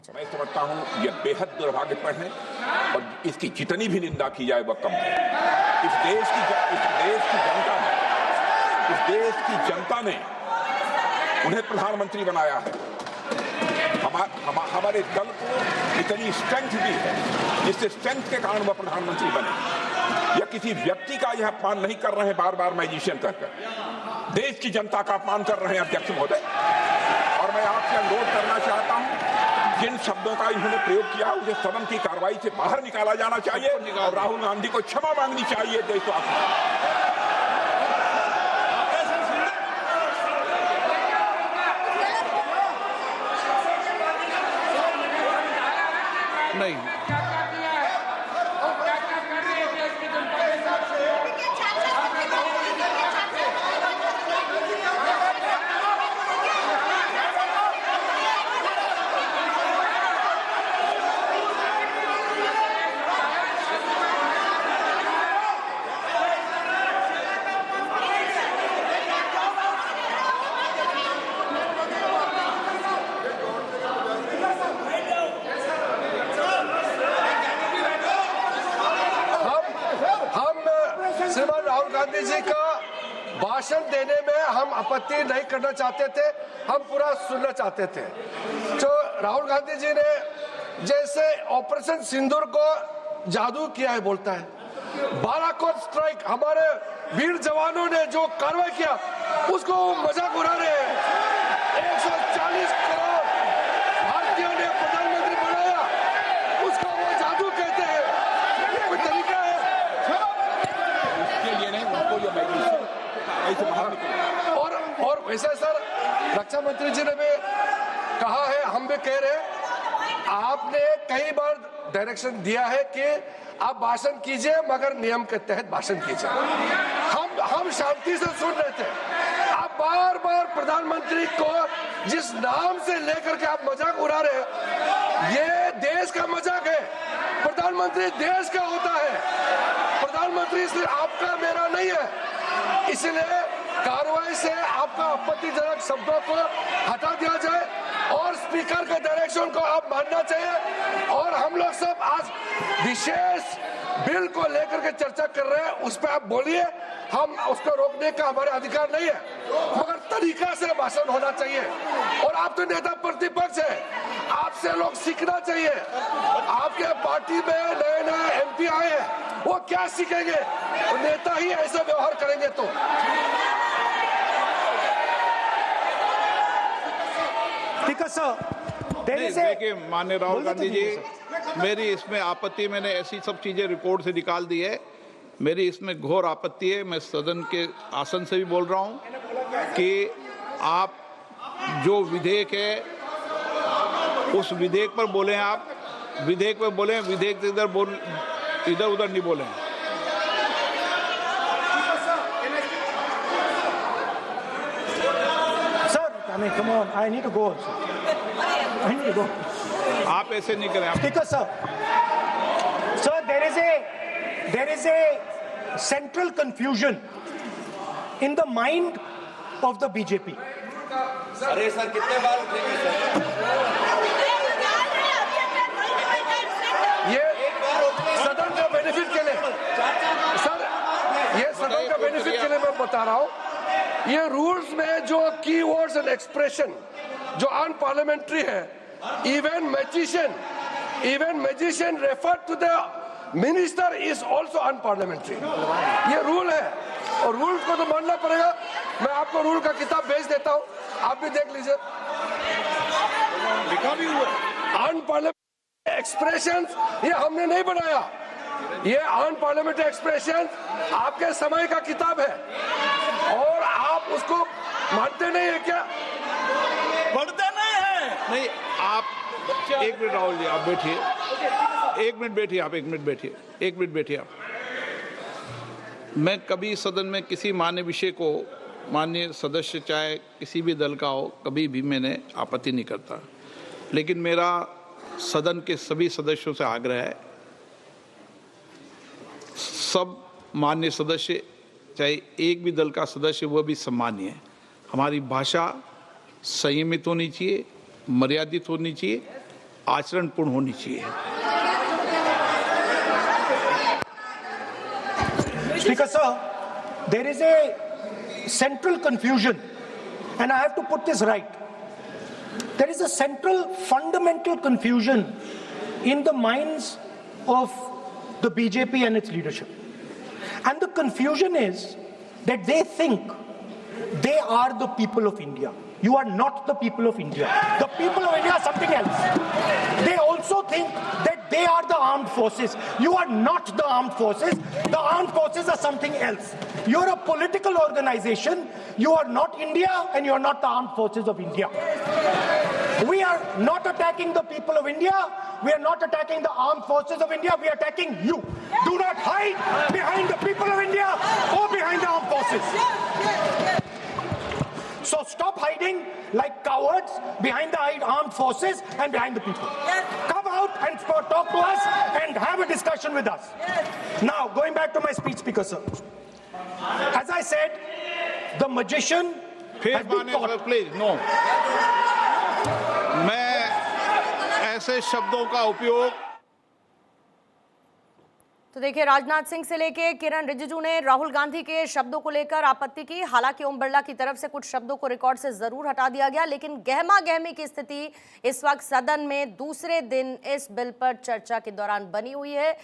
मैं समझता हूं यह बेहद दुर्भाग्यपूर्ण है और इसकी जितनी भी निंदा की जाए वह कम है। इस देश की जनता ने उन्हें प्रधानमंत्री बनाया है। हमारे दल को इतनी स्ट्रेंथ दी है जिससे स्ट्रेंथ के कारण वह प्रधानमंत्री बने। यह किसी व्यक्ति का यह अपमान नहीं कर रहे हैं, बार बार मैजिशियन कहकर देश की जनता का अपमान कर रहे हैं अध्यक्ष महोदय। और मैं आपसे अनुरोध करना चाहता हूं, जिन शब्दों का इन्होंने प्रयोग किया उसे सदन की कार्रवाई से बाहर निकाला जाना चाहिए और राहुल गांधी को क्षमा मांगनी चाहिए देशवासियों। नहीं, श्रीमान राहुल गांधी जी का भाषण देने में हम आपत्ति नहीं करना चाहते थे, हम पूरा सुनना चाहते थे। जो राहुल गांधी जी ने जैसे ऑपरेशन सिंदूर को जादू किया है बोलता है, बालाकोट स्ट्राइक हमारे वीर जवानों ने जो कार्रवाई किया उसको मजाक उड़ा रहे हैं। 140 करोड़ भारतीयों ने प्रधानमंत्री बनाया, उसको वो जादू कहते हैं। ये कोई तरीका है? और वैसे सर रक्षा मंत्री जी ने भी कहा है, हम भी कह रहे हैं, आपने कई बार डायरेक्शन दिया है कि आप भाषण कीजिए मगर नियम के तहत भाषण कीजिए। हम शांति से सुन रहे थे, आप बार बार प्रधानमंत्री को जिस नाम से लेकर के आप मजाक उड़ा रहे हैं, ये देश का मजाक है। प्रधानमंत्री देश का होता है, प्रधानमंत्री सिर्फ आपका मेरा नहीं है। इसलिए कार्रवाई से आपका आपत्तिजनक शब्दों को हटा दिया जाए और स्पीकर के डायरेक्शन को आप मानना चाहिए। और हम लोग सब आज विशेष बिल को लेकर के चर्चा कर रहे हैं, उस पर आप बोलिए, हम उसको रोकने का हमारे अधिकार नहीं है, मगर तरीका से भाषण होना चाहिए। और आप तो नेता प्रतिपक्ष है, आपसे लोग सीखना चाहिए। आपके पार्टी में नए नए एमपी आए हैं, वो क्या सीखेंगे? वो नेता ही ऐसा व्यवहार करेंगे तो। ठीक है सर, देखिए माननीय राहुल गांधी जी, मेरी इसमें आपत्ति, मैंने ऐसी सब चीजें रिकॉर्ड से निकाल दी है। मेरी इसमें घोर आपत्ति है। मैं सदन के आसन से भी बोल रहा हूं कि आप जो विधेयक है उस विधेयक पर बोले, आप विधेयक पर बोले, विधेयक इधर उधर नहीं बोले। come on, I need to go. I need to go. आप ऐसे नहीं करें। Speaker sir, sir, there is a central confusion in the mind of the BJP. अरे सर कितने बार उठेंगे सर? ये सदन का बेनिफिट के लिए सर, ये सदन का बेनिफिट के लिए मैं बता रहा हूँ, ये रूल्स में जो कीवर्ड्स एंड एक्सप्रेशन जो अनपार्लियामेंट्री है, even magician refer to the minister is also unparliamentary. ये रूल है और रूल्स को तो मानना पड़ेगा। मैं आपको रूल का किताब भेज देता हूँ, आप भी देख लीजिए। अनपार्लियामेंट्री एक्सप्रेशन ये हमने नहीं बनाया, ये अनपार्लियामेंट्री एक्सप्रेशन आपके समय का किताब है और आप उसको मानते नहीं है क्या? पढ़ते नहीं है? नहीं, आप एक मिनट राहुल जी, आप बैठिए, एक मिनट बैठिए, आप एक मिनट बैठिए आप। मैं कभी सदन में किसी मान्य विषय को, माननीय सदस्य चाहे किसी भी दल का हो, कभी भी मैंने आपत्ति नहीं करता। लेकिन मेरा सदन के सभी सदस्यों से आग्रह है, सब मान्य सदस्य, चाहे एक भी दल का सदस्य, वह भी सम्मानीय है। हमारी भाषा संयमित होनी चाहिए, मर्यादित होनी चाहिए आचरणपूर्ण होनी चाहिए। Speaker sir, there is a central confusion, and I have to put this right. There is a central fundamental confusion in the minds of the BJP and its leadership. And the confusion is that they think they are the people of India. You are not the people of India. The people of India are something else. They also think that they are the armed forces. You are not the armed forces. The armed forces are something else. You're a political organization. You are not India, and you are not the armed forces of India. We are not attacking the people of India. We are not attacking the armed forces of India. We are attacking you. Do not hide behind the people of India or behind the armed forces. So stop hiding like cowards behind the armed forces and behind the people. Come out and talk to us and have a discussion with us. Now, going back to my speech, Speaker sir. As I said, the magician has been caught. Please no, मैं ऐसे शब्दों का उपयोग तो देखिए, राजनाथ सिंह से लेके किरण रिजिजू ने राहुल गांधी के शब्दों को लेकर आपत्ति की। हालांकि ओम बिरला की तरफ से कुछ शब्दों को रिकॉर्ड से जरूर हटा दिया गया, लेकिन गहमा गहमी की स्थिति इस वक्त सदन में दूसरे दिन इस बिल पर चर्चा के दौरान बनी हुई है।